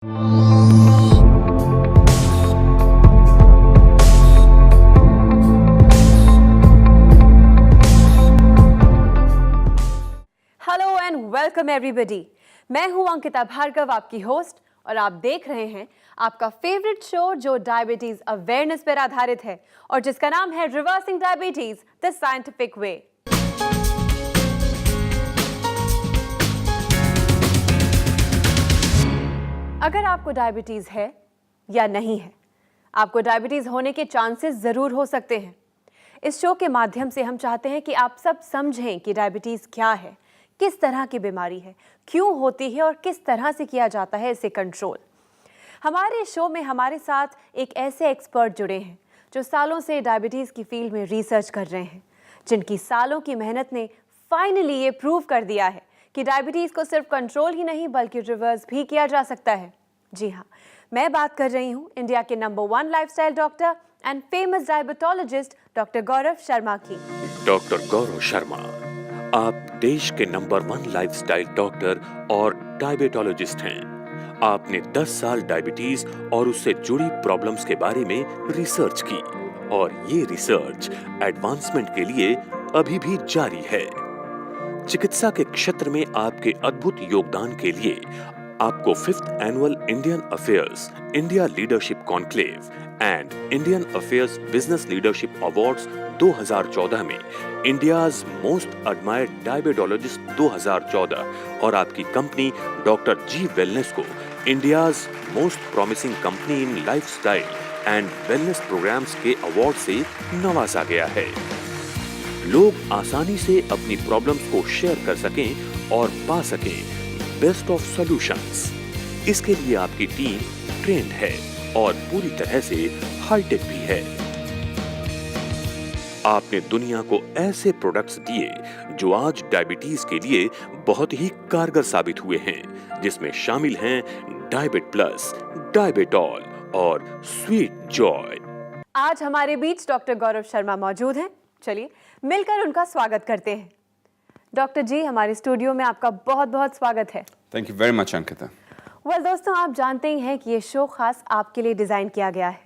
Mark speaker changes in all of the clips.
Speaker 1: Hello and welcome everybody. मैं हूं अंकिता भार्गव, आपकी होस्ट, और आप देख रहे हैं आपका फेवरेट शो जो डायबिटीज अवेयरनेस पर आधारित है और जिसका नाम है रिवर्सिंग डायबिटीज द साइंटिफिक वे। अगर आपको डायबिटीज है या नहीं है, आपको डायबिटीज होने के चांसेस जरूर हो सकते हैं। इस शो के माध्यम से हम चाहते हैं कि आप सब समझें कि डायबिटीज क्या है, किस तरह की बीमारी है, क्यों होती है और किस तरह से किया जाता है इसे कंट्रोल। हमारे शो में हमारे साथ एक ऐसे एक्सपर्ट जुड़े हैं जो सालों से डायबिटीज़ की फील्ड में रिसर्च कर रहे हैं, जिनकी सालों की मेहनत ने फाइनली ये प्रूव कर दिया है कि डायबिटीज़ को सिर्फ कंट्रोल ही नहीं बल्कि रिवर्स भी किया जा सकता है। जी हाँ, मैं बात कर रही हूँ इंडिया के नंबर 1 lifestyle doctor and famous diabetologist doctor Gaurav Sharma की।
Speaker 2: डॉक्टर गौरव शर्मा, आप देश के नंबर 1 लाइफस्टाइल डॉक्टर और डायबिटोलॉजिस्ट हैं। आपने 10 साल डायबिटीज और उससे जुड़ी प्रॉब्लम्स के बारे में रिसर्च की और ये रिसर्च एडवांसमेंट के लिए अभी भी जारी है। चिकित्सा के क्षेत्र में आपके अद्भुत योगदान के लिए आपको 5th annual Indian affairs India leadership conclave and Indian affairs business leadership awards 2014 में इंडियाज मोस्ट एडमायर्ड डायबिटोलॉजिस्ट 2014 और आपकी कंपनी डॉक्टर जी वेलनेस को India's most promising company in lifestyle and wellness programs के अवार्ड से नवाजा गया है। लोग आसानी से अपनी प्रॉब्लम्स को शेयर कर सकें और पा सकें बेस्ट ऑफ सॉल्यूशंस। इसके लिए आपकी टीम ट्रेंड है और पूरी तरह से हाईटेक भी है। आपने दुनिया को ऐसे प्रोडक्ट्स दिए जो आज डायबिटीज के लिए बहुत ही कारगर साबित हुए हैं, जिसमें शामिल हैं डायबिट प्लस, डायबिटॉल और स्वीट जॉय।
Speaker 1: आज हमारे बीच डॉक्टर गौरव शर्मा मौजूद हैं। चलिए मिलकर उनका स्वागत करते हैं। डॉक्टर जी, हमारे स्टूडियो में आपका बहुत बहुत स्वागत है।
Speaker 3: Thank you very much Ankita.
Speaker 1: Well दोस्तों, आप जानते ही हैं कि ये शो खास आपके लिए डिज़ाइन किया गया है।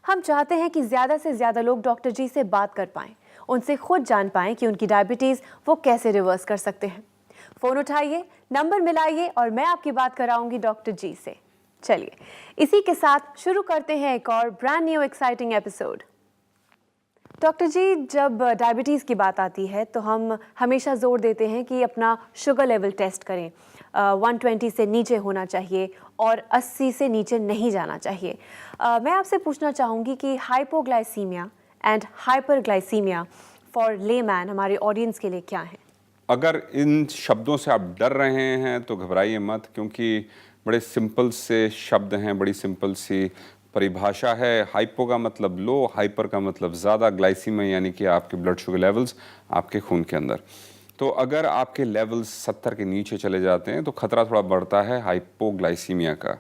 Speaker 1: हम चाहते हैं कि ज़्यादा से ज़्यादा लोग डॉक्टर जी से बात कर पाएँ, उनसे खुद जान पाएँ कि उनकी डायबिटीज़ वो कैसे रिवर्स कर सकते हैं। फ़ोन उठाइए, नंबर मिलाइए और मैं आपकी बात कराऊंगी डॉक्टर जी से। चलिए इसी के साथ शुरू करते हैं एक और brand new exciting episode. Doctor ji, जब डायबिटीज़ की बात आती है तो हम हमेशा जोर देते हैं कि अपना शुगर लेवल टेस्ट करें। 120 से नीचे होना चाहिए और 80 से नीचे नहीं जाना चाहिए। मैं आपसे पूछना चाहूँगी कि hypoglycaemia and hyperglycaemia for layman हमारे ऑडियंस के लिए क्या है?
Speaker 3: अगर इन शब्दों से आप डर रहे हैं तो घबराइए मत, क्योंकि बड़े सिंपल से शब्द हैं, बड़ी सिंपल सी परिभाषा है। हाइपो का मतलब लो, हाइपर का मतलब ज़्यादा, ग्लाइसीमिया यानी कि आपके ब्लड शुगर लेवल्स आपके खून के अंदर। तो अगर आपके लेवल्स 70 के नीचे चले जाते हैं तो खतरा थोड़ा बढ़ता है हाइपोग्लाइसीमिया का।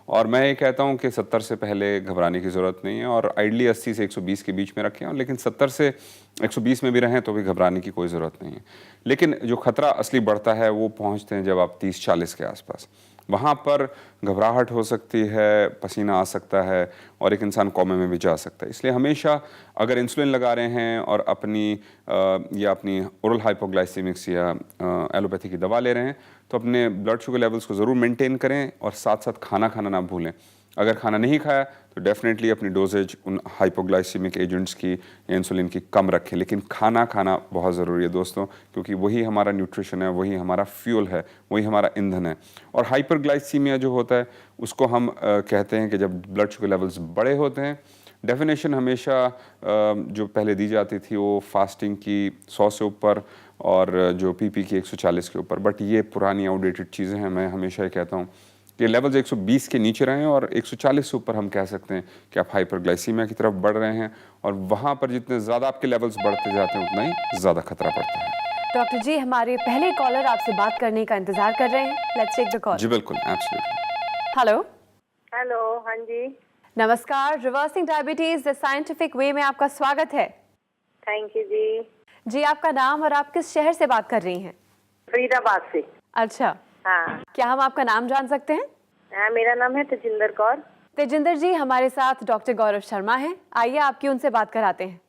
Speaker 3: और मैं ये कहता हूँ कि 70 से पहले घबराने की ज़रूरत नहीं है और आइडली 80 से 120 के बीच में रखें, लेकिन 70 से 120 में भी रहें तो भी घबराने की कोई ज़रूरत नहीं है। लेकिन जो खतरा असली बढ़ता है वो पहुँचते हैं जब आप 30-40 के आसपास। वहाँ पर घबराहट हो सकती है, पसीना आ सकता है और एक इंसान कोमे में भी जा सकता है। इसलिए हमेशा अगर इंसुलिन लगा रहे हैं और अपनी ओरल हाइपोग्लाइसेमिक्स या एलोपैथी की दवा ले रहे हैं तो अपने ब्लड शुगर लेवल्स को ज़रूर मेंटेन करें और साथ साथ खाना खाना ना भूलें। अगर खाना नहीं खाया तो डेफिनेटली अपनी डोजेज उन हाइपोग्लाइसेमिक एजेंट्स की, इंसुलिन की कम रखें। लेकिन खाना खाना बहुत ज़रूरी है दोस्तों, क्योंकि वही हमारा न्यूट्रिशन है, वही हमारा फ्यूल है, वही हमारा ईंधन है। और हाइपरग्लाइसीमिया जो होता है उसको हम कहते हैं कि जब ब्लड शुगर लेवल्स बड़े होते हैं। डेफिनेशन हमेशा जो पहले दी जाती थी वो फास्टिंग की 100 से ऊपर और जो पीपी की 140 के ऊपर, बट ये पुरानी आउटडेटेड चीज़ें हैं। मैं हमेशा ये कहता हूँ कि लेवल्स 120 के नीचे रहें और 140 से ऊपर हम कह सकते हैं कि आप हाइपरग्लाइसीमिया की तरफ बढ़ रहे हैं, और वहाँ पर जितने ज़्यादा आपके लेवल्स बढ़ते जाते हैं उतना ही ज़्यादा खतरा पड़ता है।
Speaker 1: डॉक्टर जी, हमारे पहले कॉलर आपसे बात करने का इंतजार कर रहे हैं। Let's take the call.
Speaker 3: जी बिल्कुल, एब्सोल्युटली।
Speaker 1: हेलो
Speaker 4: हेलो, हाँ जी,
Speaker 1: नमस्कार। Reversing diabetes the scientific way में आपका स्वागत है।
Speaker 4: थैंक यू जी।
Speaker 1: जी, आपका नाम और आप किस शहर से बात कर रही हैं?
Speaker 4: फरीदाबाद से।
Speaker 1: अच्छा,
Speaker 4: हाँ,
Speaker 1: क्या हम आपका नाम जान सकते हैं?
Speaker 4: मेरा नाम है तेजिंदर कौर।
Speaker 1: तेजिंदर जी, हमारे साथ डॉक्टर गौरव शर्मा हैं। आइए आपकी उनसे बात कराते हैं।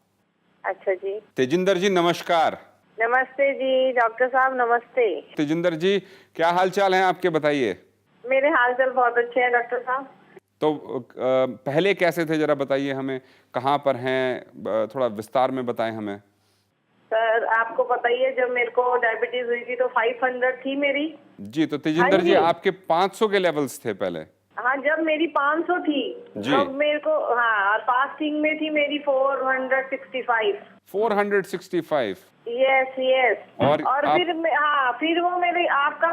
Speaker 4: अच्छा जी,
Speaker 3: तेजिंदर जी नमस्कार।
Speaker 4: नमस्ते जी डॉक्टर साहब, नमस्ते।
Speaker 3: तेजिंदर जी क्या हाल चाल है आपके, बताइए।
Speaker 4: मेरे हाल चाल बहुत अच्छे हैं डॉक्टर साहब।
Speaker 3: तो पहले कैसे थे जरा बताइए हमें, कहाँ पर हैं, थोड़ा विस्तार में बताएं हमें।
Speaker 4: सर आपको पता ही है, जब मेरे को डायबिटीज हुई थी तो 500 थी मेरी।
Speaker 3: जी, तो तेजिंदर
Speaker 4: हाँ
Speaker 3: जी
Speaker 4: जी।
Speaker 3: आपके 500 के लेवल्स थे पहले।
Speaker 4: हाँ, जब मेरी 500 थी
Speaker 3: जी।
Speaker 4: तब मेरे को, हाँ, और फास्टिंग में थी मेरी 465।
Speaker 3: 465।
Speaker 4: Yes yes.
Speaker 3: और आप-
Speaker 4: फिर वो मेरे आपका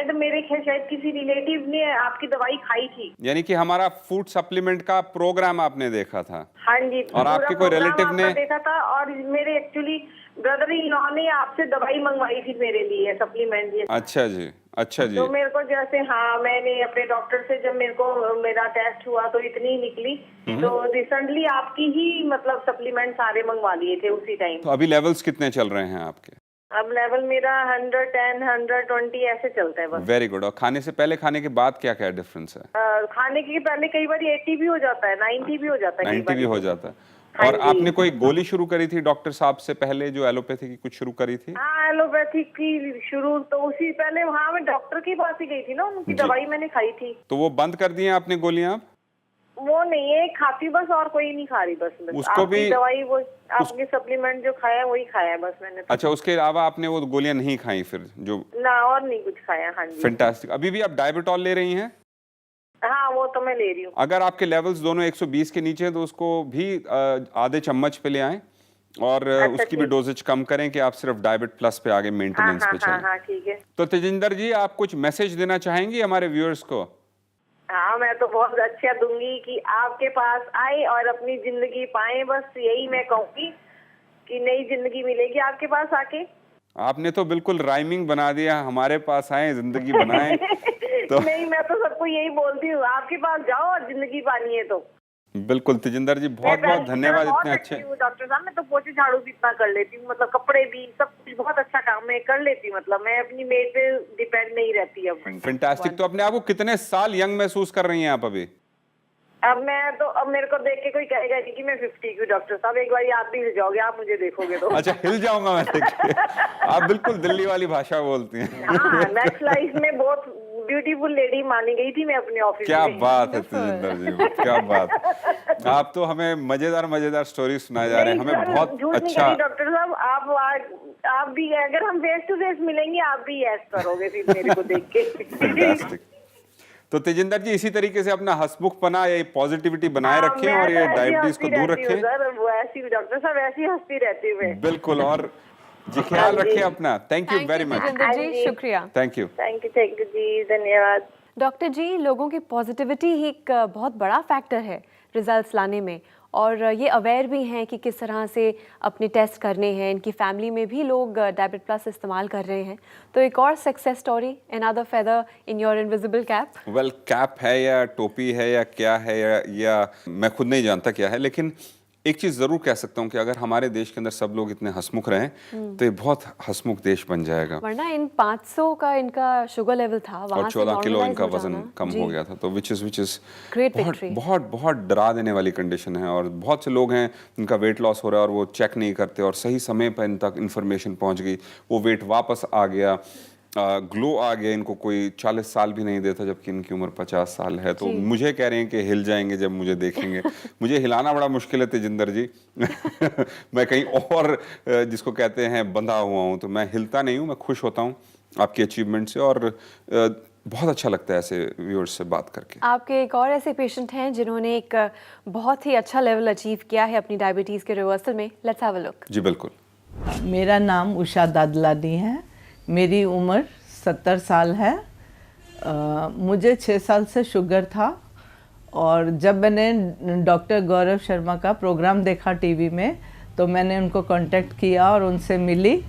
Speaker 4: एड मेरे शायद किसी रिलेटिव ने आपकी दवाई खाई थी।
Speaker 3: यानी कि हमारा फूड सप्लीमेंट का प्रोग्राम आपने देखा था।
Speaker 4: हाँ जी।
Speaker 3: और
Speaker 4: पूरा
Speaker 3: आपके कोई
Speaker 4: प्रोग्राम
Speaker 3: relative
Speaker 4: आपका
Speaker 3: ने-
Speaker 4: देखा था, और मेरे एक्चुअली ब्रदर इन लॉ ने आपसे दवाई मंगवाई थी मेरे लिए, सप्लीमेंट ये।
Speaker 3: अच्छा जी, अच्छा जी।
Speaker 4: तो मेरे को जैसे, हाँ, मैंने अपने डॉक्टर से जब मेरे को मेरा टेस्ट हुआ तो इतनी निकली, तो रिसेंटली आपकी ही मतलब सप्लीमेंट सारे मंगवा लिए थे उसी टाइम।
Speaker 3: तो अभी लेवल्स कितने चल रहे हैं आपके?
Speaker 4: अब लेवल मेरा 110, 120 ऐसे चलता है बस।
Speaker 3: Very good. और खाने से पहले खाने के बाद क्या क्या डिफरेंस है?
Speaker 4: खाने के पहले कई बार 80 भी हो जाता है, 90 भी हो जाता है,
Speaker 3: 90 भी हो जाता है।
Speaker 4: हाँ
Speaker 3: और
Speaker 4: जी।
Speaker 3: आपने कोई गोली शुरू करी थी डॉक्टर साहब से पहले, जो एलोपैथी की कुछ शुरू करी थी?
Speaker 4: हाँ, एलोपैथिक की शुरू तो उसी पहले वहाँ मैं डॉक्टर के पास ही गई थी ना, उनकी
Speaker 3: जी।
Speaker 4: दवाई मैंने खाई थी।
Speaker 3: तो वो बंद कर दिए आपने गोलियां आप?
Speaker 4: वो नहीं है, खाती बस, और कोई नहीं खा रही, बस
Speaker 3: उसको
Speaker 4: आपकी
Speaker 3: भी-
Speaker 4: दवाई, वो आपके सप्लीमेंट जो खाया वही खाया है बस मैंने तो।
Speaker 3: अच्छा, उसके अलावा आपने वो गोलियां नहीं खाई फिर जो?
Speaker 4: ना, और नहीं कुछ खाया। हाँ जी।
Speaker 3: फैंटास्टिक। अभी भी आप डायबिटॉल ले रही हैं?
Speaker 4: हाँ, वो तो मैं ले रही हूँ।
Speaker 3: अगर आपके लेवल्स दोनों 120 के नीचे हैं तो उसको भी आधे चम्मच पे ले आएं, और
Speaker 4: अच्छा,
Speaker 3: उसकी भी
Speaker 4: ठीक।
Speaker 3: डोजेज कम करें कि आप सिर्फ डायबिट प्लस पे आगे
Speaker 4: हाँ
Speaker 3: मेंटेनेंस
Speaker 4: हाँ
Speaker 3: पे
Speaker 4: हाँ
Speaker 3: चलें।
Speaker 4: हाँ, ठीक है।
Speaker 3: तो तेजिंदर जी आप कुछ मैसेज देना चाहेंगी हमारे व्यूअर्स को?
Speaker 4: हाँ, मैं तो बहुत अच्छा दूंगी कि आपके पास आए और अपनी जिंदगी पाए, बस यही मैं कहूँगी कि नई जिंदगी मिलेगी आपके पास आके।
Speaker 3: आपने तो बिल्कुल राइमिंग बना दिया, हमारे पास आए जिंदगी बनाएं। तो
Speaker 4: नहीं, मैं तो सबको यही बोलती हूँ, आपके पास जाओ और जिंदगी पानी है तो।
Speaker 3: बिल्कुल तेजिंदर जी, बहुत
Speaker 4: मैं
Speaker 3: बहुत धन्यवाद,
Speaker 4: बहुत
Speaker 3: इतने
Speaker 4: अच्छी
Speaker 3: अच्छे।
Speaker 4: हूँ डॉक्टर साहब, मैं तो पोछे झाड़ू भी इतना कर लेती हूँ, मतलब कपड़े भी, सब कुछ बहुत अच्छा काम मैं कर लेती हूँ, मतलब मैं अपनी मेड पे डिपेंड नहीं रहती अब।
Speaker 3: फैंटास्टिक। तो अपने आप को कितने साल यंग महसूस कर रही हैं आप अभी?
Speaker 4: अब मेरे को देख के कोई कहेगा नहीं कि मैं 50 की हूँ डॉक्टर साहब, एक बार आप भी हिल जाओगे, आप मुझे देखोगे तो।
Speaker 3: अच्छा, हिल जाऊंगा मैं देख के। आप बिल्कुल दिल्ली वाली भाषा बोलती हैं।
Speaker 4: हाँ, नेक्स्ट लाइफ में बहुत ब्यूटीफुल लेडी मानी गई थी मैं अपने ऑफिस
Speaker 3: क्या
Speaker 4: में।
Speaker 3: बात है तेजिंदर जी, क्या बात। आप तो हमें मजेदार मजेदार स्टोरी सुनाए जा रहे हैं, हमें बहुत
Speaker 4: झूठ नहीं
Speaker 3: अच्छा।
Speaker 4: करी डॉक्टर साहब, आप भी अगर हम फेस टू फेस मिलेंगे आप भी यस करोगे फिर मेरे को देख के।
Speaker 3: फैंटास्टिक। तो तेजिंदर जी इसी तरीके से अपना हंसमुखपना, ये पॉजिटिविटी बनाए
Speaker 4: हाँ,
Speaker 3: रखें
Speaker 4: मैं
Speaker 3: और
Speaker 4: तो
Speaker 3: ये
Speaker 4: ऐसी
Speaker 3: डायबिटीज को
Speaker 4: हंसती
Speaker 3: दूर
Speaker 4: रहती हूँ
Speaker 3: रखें।
Speaker 4: सर, वो ऐसी डॉक्टर साहब, ऐसी हंसती रहती हूँ मैं।
Speaker 3: बिल्कुल। और जी ख्याल रखें अपना। Thank you very much.
Speaker 1: Tejinder
Speaker 4: हाँ
Speaker 1: जी,
Speaker 4: जी।
Speaker 1: शुक्रिया।
Speaker 3: Thank you.
Speaker 4: थैंक यू जी, धन्यवाद।
Speaker 1: डॉक्टर जी, लोगों की पॉजिटिविटी ही एक बहुत बड़ा फैक्टर है रिजल्ट्स लाने में, और ये अवेयर भी हैं कि किस तरह से अपने टेस्ट करने हैं। इनकी फैमिली में भी लोग डायबिट प्लस इस्तेमाल कर रहे हैं। तो एक और success story, another feather in your invisible cap.
Speaker 3: Well, cap है या टोपी है या क्या है, या मैं खुद नहीं जानता क्या है, लेकिन एक चीज़ ज़रूर कह सकता हूँ कि अगर हमारे देश के अंदर सब लोग इतने हंसमुख रहें तो ये बहुत हंसमुख देश बन जाएगा।
Speaker 1: वरना इन 500 का इनका शुगर लेवल था,
Speaker 3: और
Speaker 1: वहाँ से
Speaker 3: 14 किलो
Speaker 1: normalize
Speaker 3: इनका
Speaker 1: हो
Speaker 3: वजन
Speaker 1: जाना।
Speaker 3: कम
Speaker 1: जी।
Speaker 3: हो गया था। तो विच इज़
Speaker 1: Great
Speaker 3: बहुत
Speaker 1: victory।
Speaker 3: बहुत बहुत डरा देने वाली कंडीशन है। और बहुत से लोग हैं उनका वेट लॉस हो रहा है और वो चेक नहीं करते, और सही समय पर इन तक इन्फॉर्मेशन पहुंच गई, वो वेट वापस आ गया, ग्लो आ गया। इनको कोई 40 साल भी नहीं देता जबकि इनकी उम्र 50 साल है। तो मुझे कह रहे हैं कि हिल जाएंगे जब मुझे देखेंगे। मुझे हिलाना बड़ा मुश्किल है तेजिंदर जी। मैं कहीं और जिसको कहते हैं बंधा हुआ हूँ, तो मैं हिलता नहीं हूँ। मैं खुश होता हूँ आपकी अचीवमेंट से, और बहुत अच्छा लगता है ऐसे व्यूअर्स से बात करके।
Speaker 1: आपके एक और ऐसे पेशेंट हैं जिन्होंने एक बहुत ही अच्छा लेवल अचीव किया है अपनी डायबिटीज़ के रिवर्सल में। Let's have a look.
Speaker 3: जी बिल्कुल।
Speaker 5: मेरा नाम उषा दादलानी है। मेरी उम्र 70 साल है। मुझे 6 साल से शुगर था, और जब मैंने डॉक्टर गौरव शर्मा का प्रोग्राम देखा टीवी में, तो मैंने उनको कांटेक्ट किया और उनसे मिली,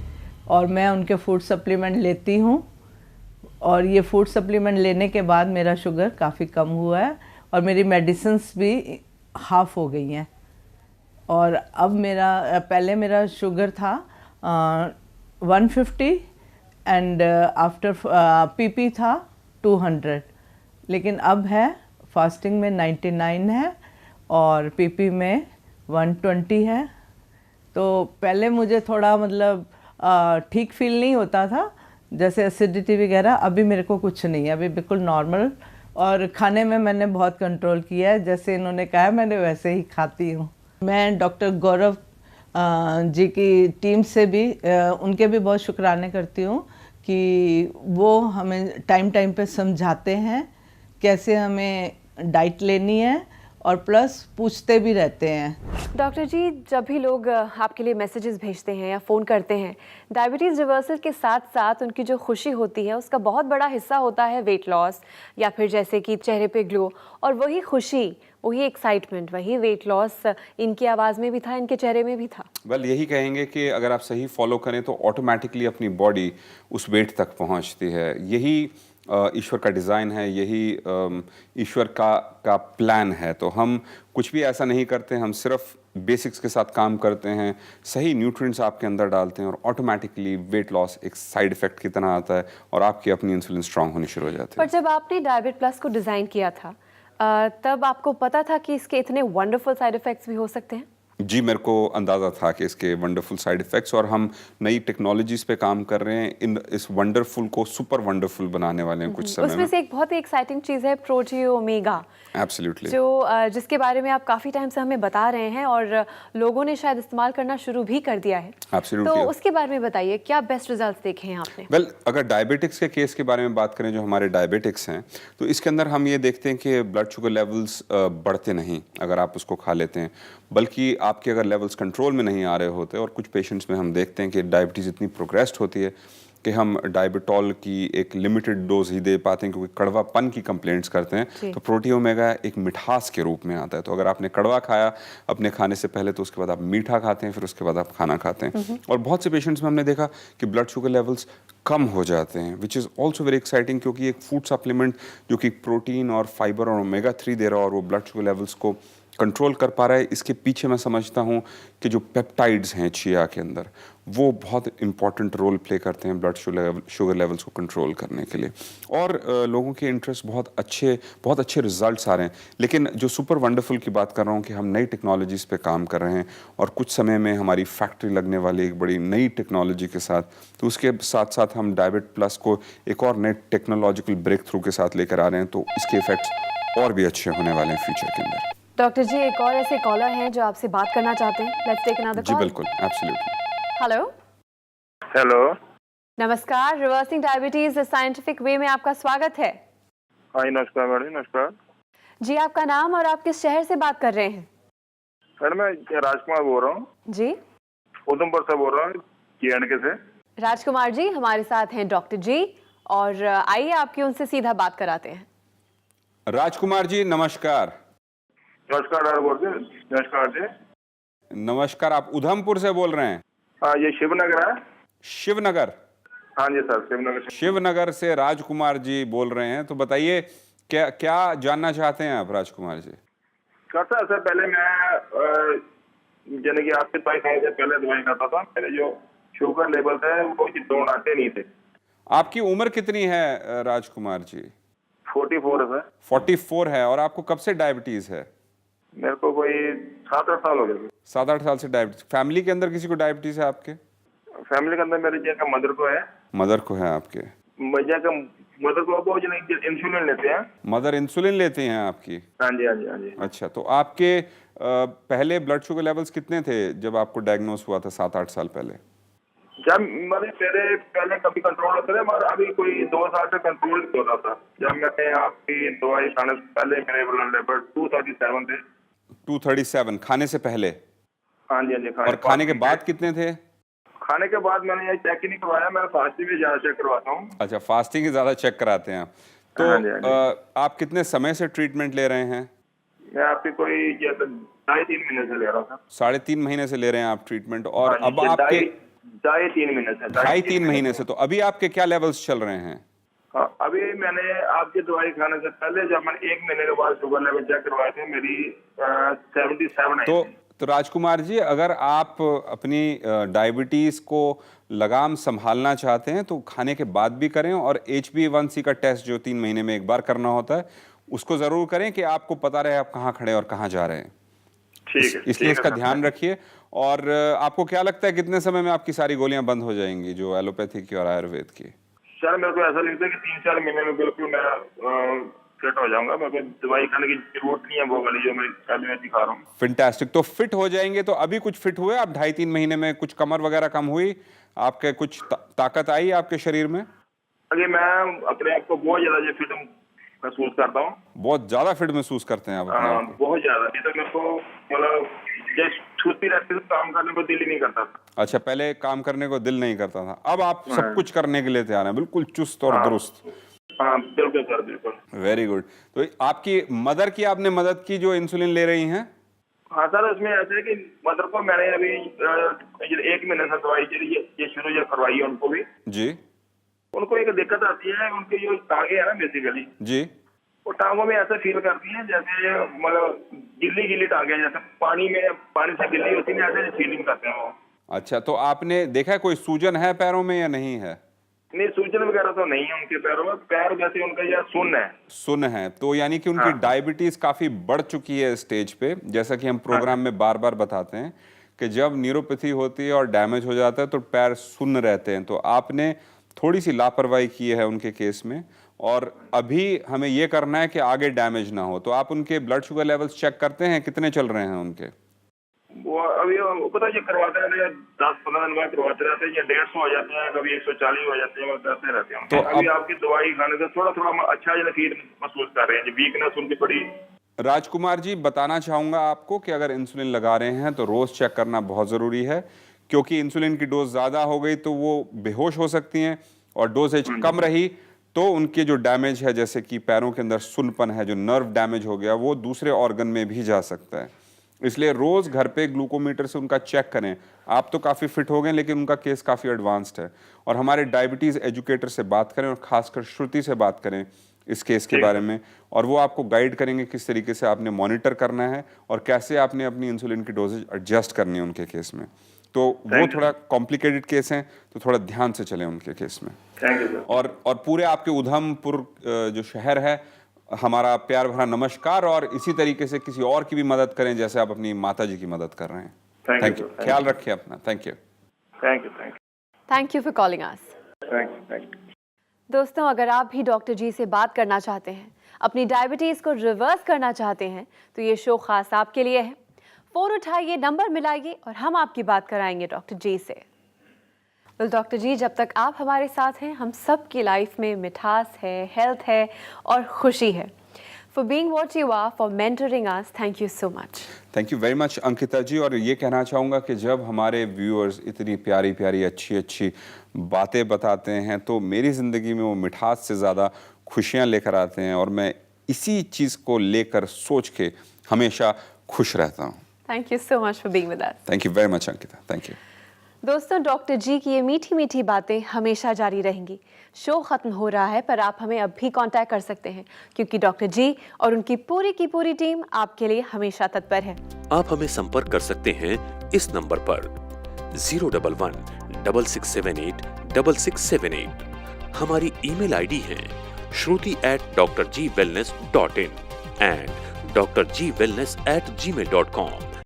Speaker 5: और मैं उनके फूड सप्लीमेंट लेती हूँ। और ये फूड सप्लीमेंट लेने के बाद मेरा शुगर काफ़ी कम हुआ है, और मेरी मेडिसिन्स भी हाफ हो गई हैं। और अब पहले मेरा शुगर था 150, एंड आफ्टर पीपी था 200। लेकिन अब है फास्टिंग में 99 है और पीपी में 120 है। तो पहले मुझे थोड़ा मतलब ठीक फील नहीं होता था, जैसे एसिडिटी वगैरह। अभी मेरे को कुछ नहीं है, अभी बिल्कुल नॉर्मल। और खाने में मैंने बहुत कंट्रोल किया है, जैसे इन्होंने कहा है मैंने वैसे ही खाती हूँ। मैं डॉक्टर गौरव जी की टीम से भी उनके भी बहुत शुक्राने करती हूँ कि वो हमें टाइम टाइम पे समझाते हैं कैसे हमें डाइट लेनी है, और प्लस पूछते भी रहते हैं।
Speaker 1: डॉक्टर जी, जब भी लोग आपके लिए मैसेजेस भेजते हैं या फ़ोन करते हैं, डायबिटीज़ रिवर्सल के साथ साथ उनकी जो खुशी होती है उसका बहुत बड़ा हिस्सा होता है वेट लॉस, या फिर जैसे कि चेहरे पे ग्लो। और वही खुशी, वही एक्साइटमेंट, वही वेट लॉस इनकी आवाज़ में भी था, इनके चेहरे में भी था।
Speaker 3: वेल यही कहेंगे कि अगर आप सही फॉलो करें तो ऑटोमेटिकली अपनी बॉडी उस वेट तक पहुंचती है। यही ईश्वर का डिज़ाइन है, यही ईश्वर का प्लान है। तो हम कुछ भी ऐसा नहीं करते, हम सिर्फ बेसिक्स के साथ काम करते हैं, सही न्यूट्रिएंट्स आपके अंदर डालते हैं और ऑटोमेटिकली वेट लॉस एक साइड इफेक्ट की तरह आता है और आपकी अपनी इंसुलिन स्ट्रांग होनी शुरू हो जाती है।
Speaker 1: पर जब आपने डायबिट प्लस को डिज़ाइन किया था, तब आपको पता था कि इसके इतने वंडरफुल साइड इफ़ेक्ट्स भी हो सकते हैं?
Speaker 3: जी, मेरे को अंदाज़ा था कि इसके वंडरफुल साइड इफ़ेक्ट्स, और हम नई टेक्नोलॉजीज़ पे काम कर रहे हैं इस वंडरफुल को सुपर वंडरफुल बनाने वाले हैं कुछ समय
Speaker 1: उसमें
Speaker 3: में।
Speaker 1: से एक बहुत ही एक्साइटिंग चीज़ है प्रोटियो ओमेगा,
Speaker 3: एब्सोल्युटली।
Speaker 1: जो जिसके बारे में आप काफ़ी टाइम से हमें बता रहे हैं और लोगों ने शायद इस्तेमाल करना शुरू भी कर दिया है।
Speaker 3: एब्सोल्युटली।
Speaker 1: तो उसके बारे में बताइए, क्या बेस्ट रिजल्ट्स देखे हैं आपने?
Speaker 3: वेल अगर डायबिटिक्स के केस के बारे में बात करें, जो हमारे डायबिटिक्स हैं, तो इसके अंदर हम ये देखते हैं कि ब्लड शुगर लेवल्स बढ़ते नहीं अगर आप उसको खा लेते हैं, बल्कि आपके अगर लेवल्स कंट्रोल में नहीं आ रहे होते। और कुछ पेशेंट्स में हम देखते हैं कि डायबिटीज़ इतनी प्रोग्रेस्ड होती है कि हम डायबिटॉल की एक लिमिटेड डोज ही दे पाते हैं, क्योंकि कड़वापन की कंप्लेंट्स करते हैं। तो प्रोटीन ओमेगा एक मिठास के रूप में आता है। तो अगर आपने कड़वा खाया अपने खाने से पहले, तो उसके बाद आप मीठा खाते हैं, फिर उसके बाद आप खाना खाते हैं। और बहुत से पेशेंट्स में हमने देखा कि ब्लड शुगर लेवल्स कम हो जाते हैं, which is also very exciting, क्योंकि एक फूड सप्लीमेंट जो कि प्रोटीन और फाइबर और ओमेगा 3 दे रहा है और वो ब्लड शुगर लेवल्स को कंट्रोल कर पा रहा है। इसके पीछे मैं समझता हूँ कि जो पेप्टाइड्स हैं चिया के अंदर, वो बहुत इंपॉर्टेंट रोल प्ले करते हैं ब्लड शुगर लेवल्स को कंट्रोल करने के लिए। और लोगों के इंटरेस्ट बहुत अच्छे रिजल्ट्स आ रहे हैं। लेकिन जो सुपर वंडरफुल की बात कर रहा हूँ कि हम नई टेक्नोलॉजीज़ पे काम कर रहे हैं और कुछ समय में हमारी फैक्ट्री लगने वाली एक बड़ी नई टेक्नोलॉजी के साथ, तो उसके साथ साथ हम डायबिट प्लस को एक और नए टेक्नोलॉजिकल ब्रेक थ्रू के साथ लेकर आ रहे हैं। तो इसके इफेक्ट्स और भी अच्छे होने वाले हैं फ्यूचर के अंदर।
Speaker 1: डॉक्टर जी, एक और ऐसे कॉलर हैं जो आपसे बात करना चाहते हैं। Let's take another
Speaker 3: G
Speaker 1: call.
Speaker 3: बिल्कुल, एब्सोल्युटली।
Speaker 1: Hello,
Speaker 6: hello.
Speaker 1: नमस्कार। रिवर्सिंग डायबिटीज साइंटिफिक वे में आपका स्वागत है।
Speaker 6: हाँ जी, नमस्कार मैडम, नमस्कार
Speaker 1: जी, आपका नाम और आप किस शहर से बात कर रहे हैं?
Speaker 6: मैडम। मैं राजकुमार बोल रहा हूँ,
Speaker 1: जी,
Speaker 6: उधमपुर से बोल रहा हूँ, KNK से।
Speaker 1: राजकुमार जी हमारे साथ हैं डॉक्टर जी, और आइए आपकी उनसे सीधा बात कराते हैं।
Speaker 3: राजकुमार जी नमस्कार।
Speaker 6: नमस्कार डॉक्टर बोल रहे, नमस्कार जी।
Speaker 3: नमस्कार, आप उधमपुर से बोल रहे हैं?
Speaker 6: हाँ, ये शिवनगर है।
Speaker 3: शिवनगर?
Speaker 6: हाँ जी सर, शिवनगर से।
Speaker 3: शिवनगर से राजकुमार जी बोल रहे हैं। तो बताइए क्या क्या जानना चाहते हैं आप राजकुमार जी?
Speaker 6: सर पहले मैं यानी कि आपके दवाई खाने से पहले दवाई करता था, मेरे जो शुगर लेवल थे वो दोनों आते नहीं थे।
Speaker 3: आपकी उम्र कितनी है राजकुमार जी?
Speaker 6: 44 है सर।
Speaker 3: 44 है। और आपको कब से डायबिटीज है?
Speaker 6: मेरे को कोई 7-8 साल हो गए।
Speaker 3: 7-8 साल से डायबिटीज। फैमिली के अंदर किसी को डायबिटीज है आपके?
Speaker 6: फैमिली के अंदर मेरे का मदर को है।
Speaker 3: मदर को है आपके?
Speaker 6: मदर को वो इंसुलिन लेते हैं।
Speaker 3: मदर इंसुलिन लेते हैं आपकी?
Speaker 6: हाँ जी, हाँ जी, हाँ जी।
Speaker 3: अच्छा, तो आपके पहले ब्लड शुगर लेवल्स कितने थे जब आपको डायग्नोस हुआ था 7-8 साल पहले?
Speaker 6: जब मेरे पहले कभी कंट्रोल होते थे, मगर अभी कोई 2 साल से कंट्रोल नहीं होता था। जब मैंने आपकी दवाई खाने से पहले मेरे ब्लड लेवल 237 थे।
Speaker 3: 237 खाने से पहले?
Speaker 6: हाँ जी, हाँ जी।
Speaker 3: और खाने के बाद कितने थे?
Speaker 6: खाने के बाद मैंने ये चेक ही नहीं करवाया, मैं फास्टिंग भी ज्यादा चेक करवाता हूँ।
Speaker 3: अच्छा, फास्टिंग ही ज्यादा चेक कराते हैं आप। तो
Speaker 6: हाँ जी, हाँ जी।
Speaker 3: आप कितने समय से ट्रीटमेंट ले रहे हैं?
Speaker 6: मैं आपकी कोई 2.5-3 महीने से ले रहा था।
Speaker 3: 3.5 महीने से ले रहे हैं आप ट्रीटमेंट। और
Speaker 6: हाँ
Speaker 3: अब
Speaker 6: जी,
Speaker 3: आपके
Speaker 6: 2.5-3 महीने से।
Speaker 3: 2.5-3 महीने से। तो अभी आपके क्या लेवल्स चल रहे हैं?
Speaker 6: हाँ, अभी मैंने आपकी दवाई खाने से पहले जब मैंने 1 महीने के बाद शुगर लेवल चेक करवाए थे, मेरी 77 आई
Speaker 3: तो
Speaker 6: थी।
Speaker 3: तो राजकुमार जी, अगर आप अपनी डायबिटीज़ को लगाम संभालना चाहते हैं तो खाने के बाद भी करें, और HbA1c का टेस्ट जो 3 महीने में एक बार करना होता है उसको ज़रूर करें कि आपको पता रहे आप कहाँ खड़े और कहाँ जा रहे हैं।
Speaker 6: ठीक है,
Speaker 3: इसलिए इसका
Speaker 6: सर।
Speaker 3: ध्यान रखिए। और आपको क्या लगता है कितने समय में आपकी सारी गोलियां बंद हो जाएंगी, जो एलोपैथी की और आयुर्वेद की?
Speaker 6: सर मेरे को ऐसा लगता है कि 3-4 महीने में बिल्कुल मैं फिट हो जाऊंगा। मेरे को दवाई खाने की जरूरत नहीं है, वो वाली जो मैं एलोपैथी खा रहा हूँ।
Speaker 3: फैंटास्टिक। तो फिट हो जाएंगे, तो अभी कुछ फिट हुए आप 2.5-3 महीने में? कुछ कमर वगैरह कम हुई आपके, कुछ ताकत आई आपके शरीर में?
Speaker 6: अरे मैं अपने आप को बहुत ज्यादा फिट महसूस करता हूँ।
Speaker 3: बहुत ज्यादा फिट महसूस करते हैं आप अपने आप को?
Speaker 6: बहुत ज्यादा। नहीं तो मेरे को मतलब जैसे छुट्टी रहती थी, काम करने को दिल ही नहीं करता था।
Speaker 3: अच्छा, पहले काम करने को दिल नहीं करता था, अब आप सब कुछ करने के लिए तैयार हैं, बिल्कुल चुस्त और दुरुस्त।
Speaker 6: हाँ बिल्कुल सर, बिल्कुल।
Speaker 3: Very good. तो आपकी मदर की आपने मदद की जो इंसुलिन ले रही हैं?
Speaker 6: हाँ सर, उसमें ऐसा है कि मदर को मैंने अभी 1 महीने से दवाई ये शुरू करवाई है उनको भी।
Speaker 3: जी।
Speaker 6: उनको एक दिक्कत आती है, उनकी जो टांगे है ना बेसिकली
Speaker 3: जी।
Speaker 6: वो टांगों में ऐसा फील करती है जैसे मतलब गिल्ली गिल्ली टांगे, जैसे पानी से गिल्ली होती है, ऐसे फीलिंग करते हैं वो।
Speaker 3: अच्छा, तो आपने देखा कोई सूजन है पैरों में या नहीं है?
Speaker 6: नहीं, सूजन वगैरह तो नहीं है उनके पैरों में। पैर वैसे उनका यह सुन्न है।
Speaker 3: सुन्न है, तो यानी कि उनकी डायबिटीज काफी बढ़ चुकी है स्टेज पे। जैसा कि हम प्रोग्राम में बार बार बताते हैं कि जब न्यूरोपैथी होती है और डैमेज हो जाता है तो पैर सुन्न रहते हैं। तो आपने थोड़ी सी लापरवाही की है उनके केस में, और अभी हमें ये करना है कि आगे डैमेज ना हो। तो आप उनके ब्लड शुगर लेवल्स चेक करते हैं, कितने चल रहे हैं उनके?
Speaker 6: वो अभी पता है करवाते रहते हैं, 10-15 दिन बाद करवाते रहते हैं। ये 150 हो जाते हैं, कभी 140 हो जाते हैं, करते रहते हैं।
Speaker 3: तो
Speaker 6: अभी आपकी दवाई खाने से थोड़ा थोड़ा अच्छा फील महसूस कर रहे हैं। वीकनेस उनकी बड़ी।
Speaker 3: राजकुमार जी, बताना चाहूँगा आपको कि अगर इंसुलिन लगा रहे हैं तो रोज़ चेक करना बहुत ज़रूरी है, क्योंकि इंसुलिन की डोज ज़्यादा हो गई तो वो बेहोश हो सकती हैं, और डोजेज कम रही तो उनके जो डैमेज है, जैसे कि पैरों के अंदर सुन्नपन है, जो नर्व डैमेज हो गया, वो दूसरे ऑर्गन में भी जा सकता है। इसलिए रोज़ घर पे ग्लूकोमीटर से उनका चेक करें। आप तो काफ़ी फिट हो गए, लेकिन उनका केस काफ़ी एडवांस्ड है। और हमारे डायबिटीज़ एजुकेटर से बात करें, और ख़ासकर श्रुति से बात करें इस केस के बारे में, और वो आपको गाइड करेंगे किस तरीके से आपने मॉनिटर करना है और कैसे आपने अपनी इंसुलिन की डोजेज एडजस्ट करनी है उनके केस में। तो वो थोड़ा कॉम्प्लिकेटेड केस हैं, तो थोड़ा ध्यान से चलें उनके केस में।
Speaker 6: Thank you sir.
Speaker 3: और पूरे आपके उधमपुर जो शहर है, हमारा प्यार भरा नमस्कार, और इसी तरीके से किसी और की भी मदद करें जैसे आप अपनी माता जी की मदद कर रहे हैं। Thank you. ख्याल रखिए अपना। Thank you.
Speaker 6: Thank you.
Speaker 1: Thank you for calling us.
Speaker 6: Thank you.
Speaker 1: दोस्तों, अगर आप भी डॉक्टर जी से बात करना चाहते हैं, अपनी डायबिटीज़ को रिवर्स करना चाहते हैं, तो ये शो खास आपके लिए है। फ़ोन उठाइए, नंबर मिलाइए और हम आपकी बात कराएंगे डॉक्टर जी से। वेल डॉक्टर जी, जब तक आप हमारे साथ हैं, हम सब की लाइफ में मिठास है, हेल्थ है और खुशी है। For being what you are, for mentoring us, thank you so much.
Speaker 3: Thank you very much Ankita ji. और ये कहना चाहूँगा कि जब हमारे व्यूअर्स इतनी प्यारी प्यारी अच्छी बातें बताते हैं तो मेरी ज़िंदगी में वो मिठास से ज़्यादा खुशियाँ लेकर आते हैं, और मैं इसी चीज़ को लेकर सोच के हमेशा खुश रहता हूँ।
Speaker 1: Thank you so much for being with us.
Speaker 3: Thank you very much Ankita. Thank you.
Speaker 1: दोस्तों, डॉक्टर जी की ये मीठी मीठी बातें हमेशा जारी रहेंगी। शो ख़त्म हो रहा है, पर आप हमें अब भी कांटेक्ट कर सकते हैं, क्योंकि डॉक्टर जी और उनकी पूरी की पूरी टीम आपके लिए हमेशा तत्पर है।
Speaker 2: आप हमें संपर्क कर सकते हैं इस नंबर पर 011-6678-6678। हमारी ईमेल आईडी है shruti@drgwellness.in and drgwellness@gmail.com।